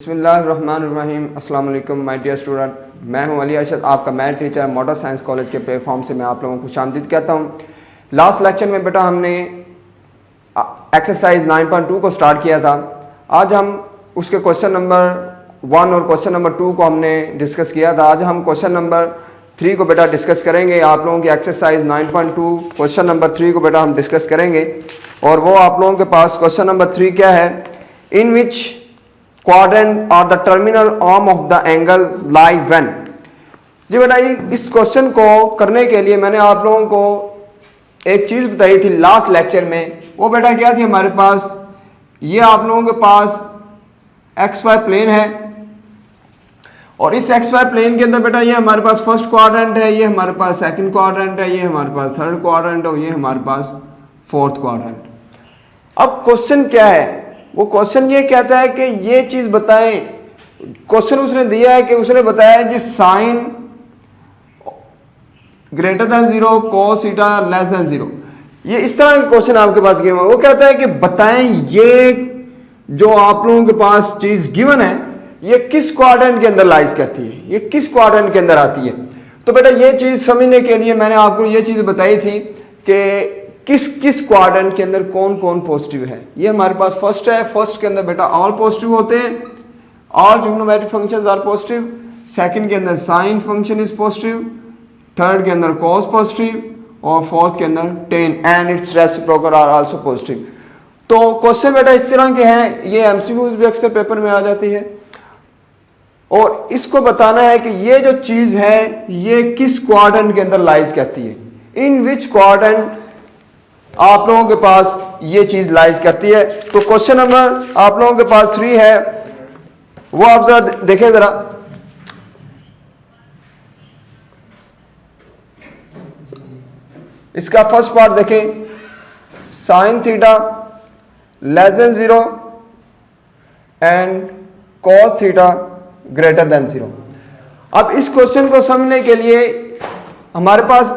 बिस्मिल्लाहिर्रहमानिर्रहीम। अस्सलाम वालेकुम माय डियर स्टूडेंट, मैं हूं अली अरशद, आपका math teacher model science college के प्लेटफॉर्म से मैं आप लोगों को खुशामदीद कहता हूं। लास्ट लेक्चर में बेटा हमने एक्सरसाइज 9.2 को स्टार्ट किया था। आज हम उसके क्वेश्चन नंबर 1 और क्वेश्चन नंबर 2 को हमने डिस्कस किया था। आज हम क्वेश्चन नंबर 3 को बेटा डिस्कस करेंगे। आप लोगों की एक्सरसाइज 9.2 क्वेश्चन नंबर 3 को बेटा हम डिस्कस करेंगे। और वो आप लोगों के पास क्वेश्चन नंबर 3 क्या है, in which quadrant or the terminal arm of the angle lie when. जी बेटा इस क्वेश्चन को करने के लिए मैंने आप लोगों को एक चीज बताई थी लास्ट लेक्चर में। वो बेटा क्या थी, हमारे पास ये आप लोगों के पास XY प्लेन है और इस XY प्लेन के अंदर बेटा ये हमारे पास फर्स्ट क्वाड्रेंट है, ये हमारे पास सेकंड क्वाड्रेंट है, ये हमारे पास थर्ड क्वाड्रेंट है और ये हमारे पास फोर्थ क्वाड्रेंट। अब क्वेश्चन क्या है, वो क्वेश्चन ये कहता है कि ये चीज बताएं। क्वेश्चन उसने दिया है कि उसने बताया कि sine greater than 0 cos theta less than 0। ये इस तरह के क्वेश्चन आपके पास गिवन है। वो कहता है कि बताएं ये जो आप लोगों के पास चीज गिवन है ये किस क्वाड्रेंट के अंदर लाइज करती है, ये किस क्वाड्रेंट के अंदर आती है। तो बेटा ये चीज समझने के लिए मैंने आपको ये चीज बताई थी कि किस क्वाड्रेंट के अंदर कौन कौन पॉजिटिव है। ये हमारे पास फर्स्ट है, फर्स्ट के अंदर बेटा ऑल पॉजिटिव होते हैं, all trigonometric functions are positive. Second के अंदर sine function is positive, third के अंदर कॉस पॉजिटिव और फोर्थ के अंदर tan and its reciprocal are also positive. तो क्वेश्चन बेटा इस तरह के हैं, ये एमसीक्यूज भी अक्सर पेपर में आ जाती है और इसको बताना है कि ये जो चीज है ये किस क्वाड्रेंट के अंदर लाइज करती है, इन विच क्वाड्रेंट आप लोगों के पास ये चीज लाइज करती है। तो क्वेश्चन नंबर आप लोगों के पास 3 है, वो आप जरा देखें जरा। इसका फर्स्ट पार्ट देखें, sine theta less than 0 and cos theta greater than 0। अब इस क्वेश्चन को समझने के लिए हमारे पास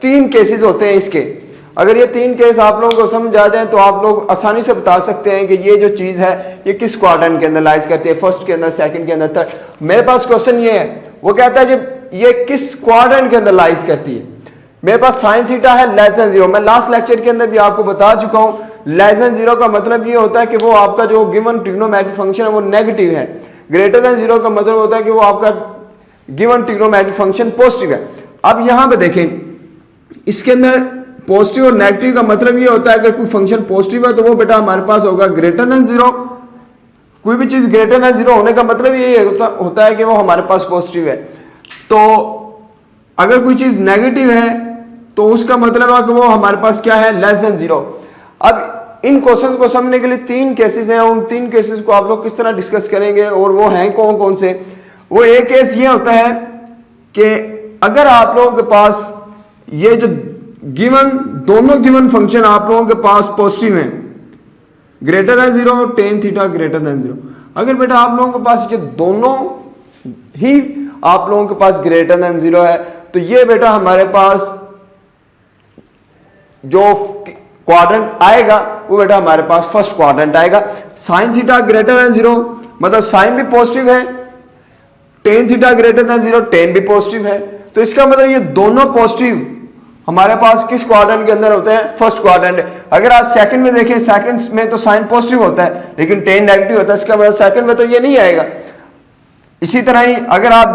3 केसेस होते हैं इसके। अगर ये 3 केस आप लोगों को समझ आ जाए तो आप लोग आसानी से बता सकते हैं कि ये जो चीज है ये किस क्वाड्रेंट के अंदर लाइज करती है, फर्स्ट के अंदर, सेकंड के अंदर, थर्ड। मेरे पास क्वेश्चन ये है, वो कहता है जब ये किस क्वाड्रेंट के अंदर लाइज करती है। मेरे पास साइन थीटा है लेस देन 0। मैं लास्ट लेक्चर के अंदर भी आपको बता चुका हूं, लेस देन 0 का मतलब ये होता है कि वो आपका जो गिवन ट्रिग्नोमेट्रिक फंक्शन है वो नेगेटिव है। ग्रेटर देन 0 का मतलब होता है कि वो आपका गिवन ट्रिग्नोमेट्रिक फंक्शन पॉजिटिव है। अब यहां पे देखें, इसके अंदर पॉजिटिव और नेगेटिव का मतलब ये होता है अगर कोई फंक्शन पॉजिटिव है तो वो बेटा हमारे पास होगा ग्रेटर देन 0। कोई भी चीज ग्रेटर देन 0 होने का मतलब ये होता है कि वो हमारे पास पॉजिटिव है। तो अगर कोई चीज नेगेटिव है तो उसका मतलब है कि वो हमारे पास क्या है, लेस देन 0। अब इन क्वेश्चन को समझने के लिए 3 केसेस हैं, उन 3 केसेस को आप लोग किस तरह डिस्कस करेंगे और वो हैं कौन कौन से। वो एक केस ये होता है कि अगर आप लोगों के पास ये जो दोनों गिवन फंक्शन आप लोगों के पास पॉजिटिव हैं, greater than 0 tan theta greater than 0। अगर बेटा आप लोगों के पास ये दोनों ही आप लोगों के पास ग्रेटर देन 0 है तो ये बेटा हमारे पास जो क्वाड्रेंट आएगा वो बेटा हमारे पास फर्स्ट क्वाड्रेंट आएगा। साइन थीटा ग्रेटर देन 0 मतलब साइन भी पॉजिटिव है, tan theta greater than 0 ten भी पॉजिटिव है। तो इसका मतलब ये दोनों पॉजिटिव हमारे पास किस क्वाड्रेंट के अंदर होते हैं, फर्स्ट क्वाड्रेंट। अगर आप सेकंड में देखें, सेकंड में तो साइन पॉजिटिव होता है लेकिन टेन नेगेटिव होता है, इसका मतलब सेकंड में तो ये नहीं आएगा। इसी तरह ही अगर आप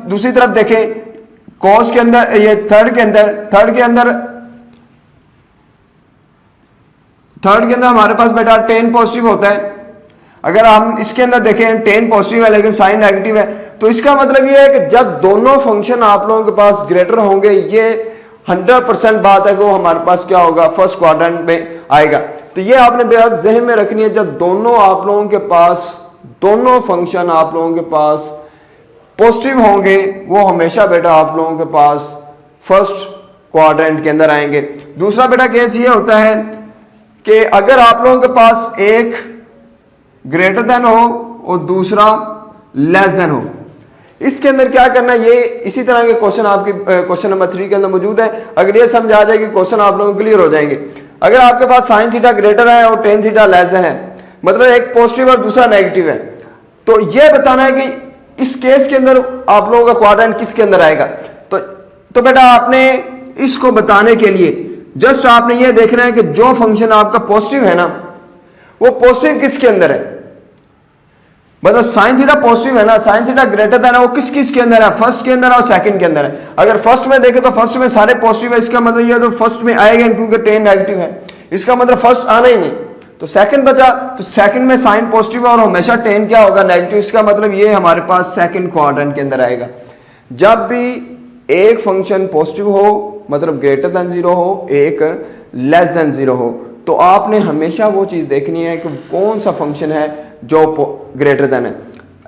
दूसरी तरफ देखें, कॉस के अंदर, ये थर्ड के अंदर हमारे पास बेटा टेन पॉजिटिव होता है। अगर हम इसके अंदर देखें टेन पॉजिटिव है लेकिन साइन नेगेटिव है, तो इसका मतलब ये है कि जब दोनों फंक्शन आप लोगों के पास ग्रेटर होंगे, ये 100% बात है कि वो हमारे पास क्या होगा, फर्स्ट क्वाड्रेंट में आएगा। तो ये आपने बेहद ज़हन में रखनी है, जब दोनों आप लोगों के पास, दोनों फंक्शन आप लोगों के पास पॉजिटिव होंगे वो हमेशा बेटा आप लोगों के पास फर्स्ट क्वाड्रेंट के अंदर आएंगे। दूसरा बेटा केस ये होता है कि अगर आप लोगों के पास एक ग्रेटर देन हो और दूसरा लेस देन हो, इसके अंदर क्या करना, ये इसी तरह के क्वेश्चन आपके क्वेश्चन नंबर 3 के अंदर मौजूद है। अगर ये समझ आ जाएगी क्वेश्चन आप लोगों को क्लियर हो जाएंगे। अगर आपके पास साइन थीटा ग्रेटर है और टेन थीटा लेस देन है, मतलब एक पॉजिटिव और दूसरा नेगेटिव है, तो तो ये बताना है कि इस केस के अंदर आप लोगों का क्वाड्रेंट किसके अंदर आएगा। तो बेटा आपने इसको बताने के लिए जस्ट आपने ये देखना है कि जो फंक्शन आपका पॉजिटिव है ना, वो पॉजिटिव किसके अंदर है। मतलब साइन थीटा पॉजिटिव है ना, साइन थीटा ग्रेटर देन है, वो किस किस के अंदर है, फर्स्ट के अंदर और सेकंड के अंदर है। अगर फर्स्ट में देखें तो फर्स्ट में सारे पॉजिटिव है, इसका मतलब ये तो फर्स्ट में आएगा क्योंकि टेन नेगेटिव है, इसका मतलब फर्स्ट आना ही नहीं। तो सेकंड बचा, तो सेकंड में साइन पॉजिटिव है और हमेशा टेन क्या होगा, नेगेटिव। इसका मतलब ये हमारे पास सेकंड क्वाड्रेंट के अंदर आएगा। जब भी एक फंक्शन पॉजिटिव हो मतलब ग्रेटर देन जीरो हो, एक लेस देन जीरो हो, तो आपने हमेशा वो चीज देखनी है कि कौन सा फंक्शन है जो ग्रेटर देन है।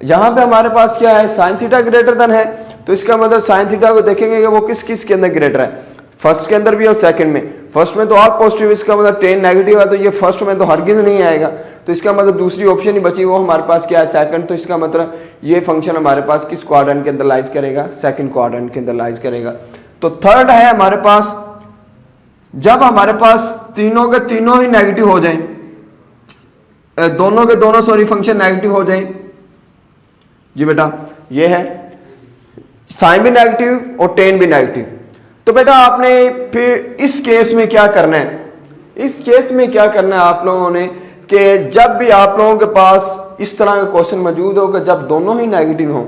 यहां पे हमारे पास क्या है, साइन थीटा ग्रेटर देन है, तो इसका मतलब साइन थीटा को देखेंगे कि वो किस किस के अंदर ग्रेटर है, फर्स्ट के अंदर भी और सेकंड में। फर्स्ट में तो ऑल पॉजिटिव, इसका मतलब टेन नेगेटिव है, तो ये फर्स्ट में तो हरगिज नहीं आएगा, तो इसका मतलब दूसरी ऑप्शन ही बची, वो हमारे पास क्या है, सेकंड। तो इसका मतलब ये फंक्शन हमारे पास किस क्वाड्रेंट के अंदर लाइज करेगा, सेकंड क्वाड्रेंट के अंदर लाइज करेगा। तो थर्ड है हमारे पास, जब हमारे पास तीनों के तीनों ही नेगेटिव हो जाए, दोनों के दोनों सॉरी फंक्शन नेगेटिव हो जाए। जी बेटा ये है साइन भी नेगेटिव और टेन भी नेगेटिव। तो बेटा आपने फिर इस केस में क्या करना है, इस केस में क्या करना है आप लोगों ने कि जब भी आप लोगों के पास इस तरह का क्वेश्चन मौजूद हो कि जब दोनों ही नेगेटिव हो,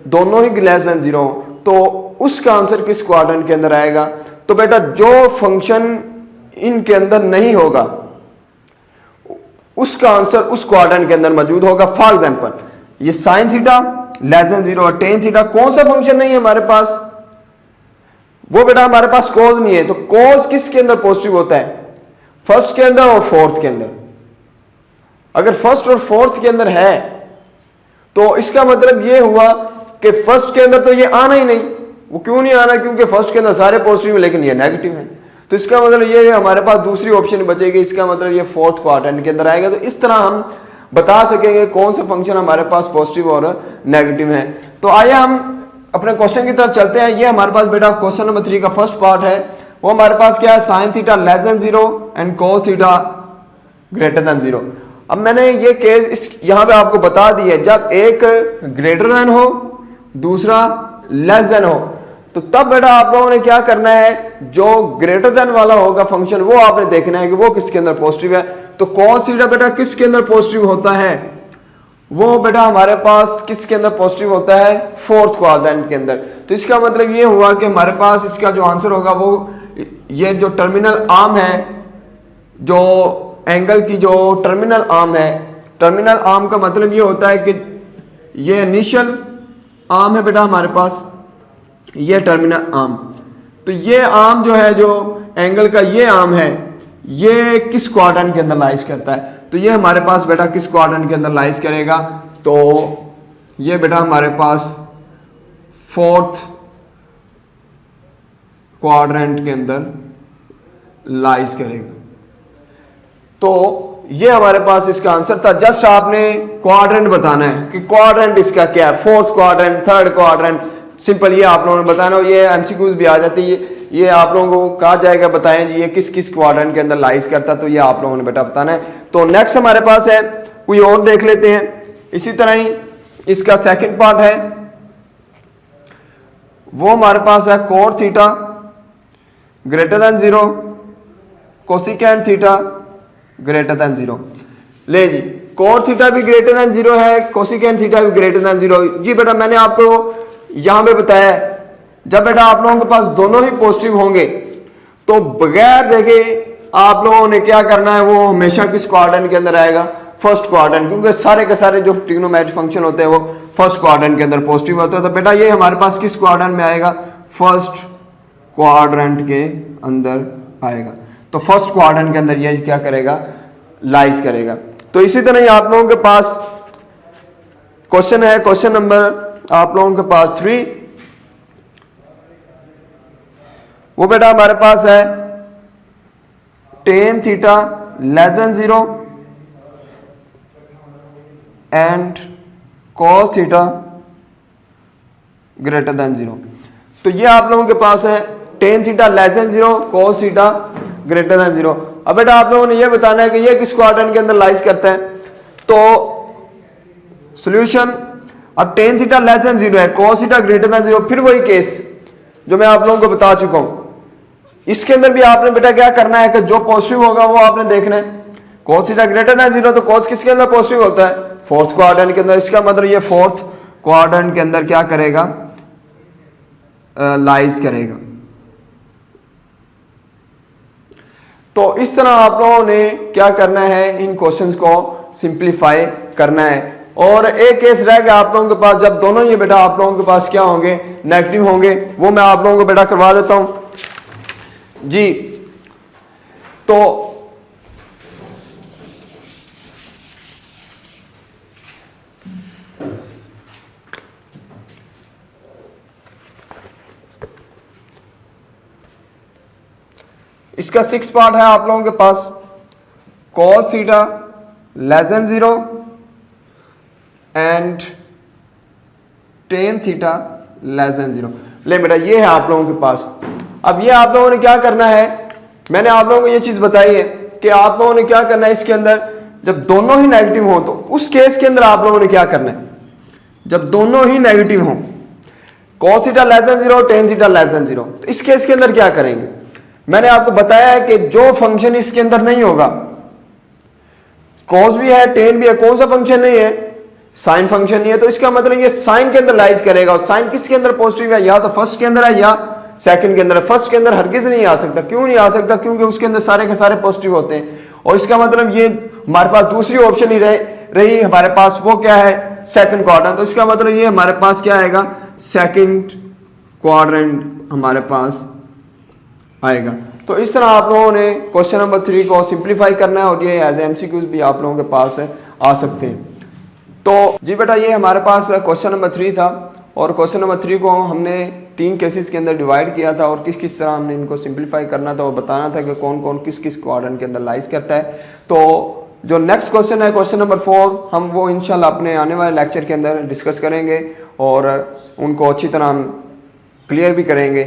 दोनों ही लेस देन जीरो हो, तो उसका आंसर किस क्वाड्रेंट के अंदर आएगा। तो बेटा जो फंक्शन इनके अंदर नहीं होगा उसका आंसर उस क्वाड्रेंट के अंदर मौजूद होगा। फॉर एग्जांपल ये sine theta less than zero और टेन थीटा, कौन सा फंक्शन नहीं है हमारे पास, वो बेटा हमारे पास कोस नहीं है। तो कोस किसके अंदर पॉजिटिव होता है, फर्स्ट के अंदर और फोर्थ के अंदर। अगर फर्स्ट और फोर्थ के अंदर है तो इसका मतलब ये हुआ कि फर्स्ट के अंदर तो ये आना ही नहीं। वो क्यों नहीं आना, क्योंकि फर्स्ट के अंदर सारे पॉजिटिव है लेकिन ये नेगेटिव है, तो इसका मतलब ये हमारे पास दूसरी ऑप्शन बचेगी, इसका मतलब ये फोर्थ क्वाड्रेंट के अंदर आएगा। तो इस तरह हम बता सकेंगे कौन सा फंक्शन हमारे पास पॉजिटिव और नेगेटिव है। तो आइए हम अपने क्वेश्चन की तरफ चलते हैं। ये हमारे पास बेटा क्वेश्चन नंबर 3 का फर्स्ट पार्ट है, वो हमारे पास क्या है, sine theta less than zero and cos theta greater than zero. अब मैंने ये केस इस यहां पे आपको बता दी है, जब एक ग्रेटर देन हो दूसरा लेस देन हो, तो तब बेटा आप लोगों ने क्या करना है, जो ग्रेटर देन वाला होगा फंक्शन वो आपने देखना है कि वो किसके अंदर पॉजिटिव है। तो cos थीटा बेटा किसके अंदर पॉजिटिव होता है, वो बेटा हमारे पास किसके अंदर पॉजिटिव होता है, फोर्थ क्वाड्रेंट के अंदर। तो इसका मतलब ये हुआ कि हमारे पास इसका जो आंसर होगा वो ये जो टर्मिनल आर्म है, जो एंगल की जो टर्मिनल आर्म है, टर्मिनल आर्म का मतलब ये होता है कि ये इनिशियल आर्म है बेटा हमारे पास, ये टर्मिनल आर्म। तो ये आर्म जो है, जो एंगल का ये आर्म है, ये किस क्वाड्रेंट के अंदर लाइज करता है। तो ये हमारे पास बेटा किस क्वाड्रेंट के अंदर लाइज करेगा, तो ये बेटा हमारे पास फोर्थ क्वाड्रेंट के अंदर लाइज करेगा। तो ये हमारे पास इसका आंसर था। जस्ट आपने क्वाड्रेंट बताना है कि क्वाड्रेंट इसका क्या है, fourth quadrant, third quadrant, simple ये आप लोगों ने बताना। ये एमसीक्यूज भी आ जाती है, ये आप लोगों को कहा जाएगा बताएं जी ये किस किस क्वाड्रेंट के अंदर लाइज करता है, तो ये आप लोगों ने बेटा बताना है। तो नेक्स्ट हमारे पास है, कोई और देख लेते हैं। इसी तरह ही इसका सेकंड पार्ट है, वो हमारे पास है cot theta greater than zero, cosecant theta greater than zero. ले जी, कोट थीटा भी ग्रेटर देन जीरो है, कोसिकेंट थीटा भी ग्रेटर देन जीरो। जी बेटा मैंने आपको यहां पे बताया, जब बेटा आप लोगों के पास दोनों ही पॉजिटिव होंगे तो बगैर देखे आप लोगों ने क्या करना है, वो हमेशा किस क्वाड्रेंट के अंदर आएगा, फर्स्ट क्वाड्रेंट, क्योंकि सारे के सारे जो ट्रिग्नोमेट्रिक फंक्शन होते हैं वो फर्स्ट क्वाड्रेंट के अंदर पॉजिटिव होते हैं। तो बेटा ये हमारे पास किस क्वाड्रेंट में आएगा, फर्स्ट क्वाड्रेंट के अंदर आएगा। तो फर्स्ट क्वाड्रेंट के अंदर ये क्या करेगा, लाइज करेगा। तो इसी तरह ही आप लोगों के पास क्वेश्चन है, क्वेश्चन नंबर आप लोगों के पास 3, वो बेटा हमारे पास है tan theta less than zero and cos theta greater than zero. तो ये आप लोगों के पास है tan theta less than zero, cos theta greater than zero. अब बेटा आप लोगों ने ये बताना है कि ये किस क्वाड्रेंट के अंदर लाइज करता है। तो सोल्यूशन, अब टेन थीटा लेस देन 0 है, कॉस थीटा ग्रेटर देन 0, फिर वही केस जो मैं आप लोगों को बता चुका हूं। इसके अंदर भी आपने बेटा क्या करना है कि जो पॉजिटिव होगा वो आपने देखना है। कॉस थीटा ग्रेटर देन 0 तो कॉस किसके अंदर पॉजिटिव होता है, फोर्थ क्वाड्रेंट के अंदर। इसका मतलब ये फोर्थ क्वाड्रेंट के अंदर क्या करेगा, लाइज करेगा। तो इस तरह आप लोगों ने क्या करना है, इन क्वेश्चंस को सिंप्लीफाई करना है। और एक केस रह गया आप लोगों के पास, जब दोनों ये बेटा आप लोगों के पास क्या होंगे, नेगेटिव होंगे, वो मैं आप लोगों को बेटा करवा देता हूं जी। तो इसका 6 पार्ट है आप लोगों के पास, cos theta less than 0 and tan theta less than 0। ले बेटा ये है आप लोगों के पास। अब ये आप लोगों ने क्या करना है, मैंने आप लोगों को ये चीज बताई है कि आप लोगों ने क्या करना है, इसके अंदर जब दोनों ही नेगेटिव हो तो उस केस के अंदर आप लोगों ने क्या करना है, जब दोनों ही नेगेटिव हो, cos theta less than 0 tan theta less than 0, तो इस केस के अंदर क्या करेंगे। मैंने आपको बताया है कि जो फंक्शन इसके अंदर नहीं होगा, cos भी है tan भी है, कौन सा फंक्शन नहीं है, साइन फंक्शन नहीं है, तो इसका मतलब ये साइन के अंदर लाइज करेगा। और साइन किसके अंदर पॉजिटिव है, या तो फर्स्ट के अंदर है या सेकंड के अंदर है। फर्स्ट के अंदर हरगिज नहीं आ सकता। क्यों नहीं आ सकता, क्योंकि उसके अंदर सारे के सारे पॉजिटिव होते हैं। और इसका मतलब ये हमारे पास दूसरी ऑप्शन ही रही हमारे पास, वो क्या है, सेकंड क्वाड्रेंट। तो इसका मतलब ये हमारे पास क्या आएगा, सेकंड क्वाड्रेंट हमारे पास आएगा। तो इस तरह आप लोगों ने क्वेश्चन नंबर 3 को सिंप्लीफाई करना है, और ये एज एमसीक्यूज भी आप लोगों के पास आ सकते हैं। तो जी बेटा ये हमारे पास क्वेश्चन नंबर 3 था, और क्वेश्चन नंबर 3 को हमने 3 केसेस के अंदर डिवाइड किया था, और किस किस तरह हमने इनको सिंप्लीफाई करना था और बताना था कि कौन कौन किस किस क्वाड्रेंट के अंदर लाइज करता है। तो जो नेक्स्ट क्वेश्चन है, क्वेश्चन नंबर 4, हम वो इंशाल्लाह अपने आने वाले लेक्चर के अंदर डिस्कस करेंगे और उनको अच्छी तरह हम क्लियर भी करेंगे।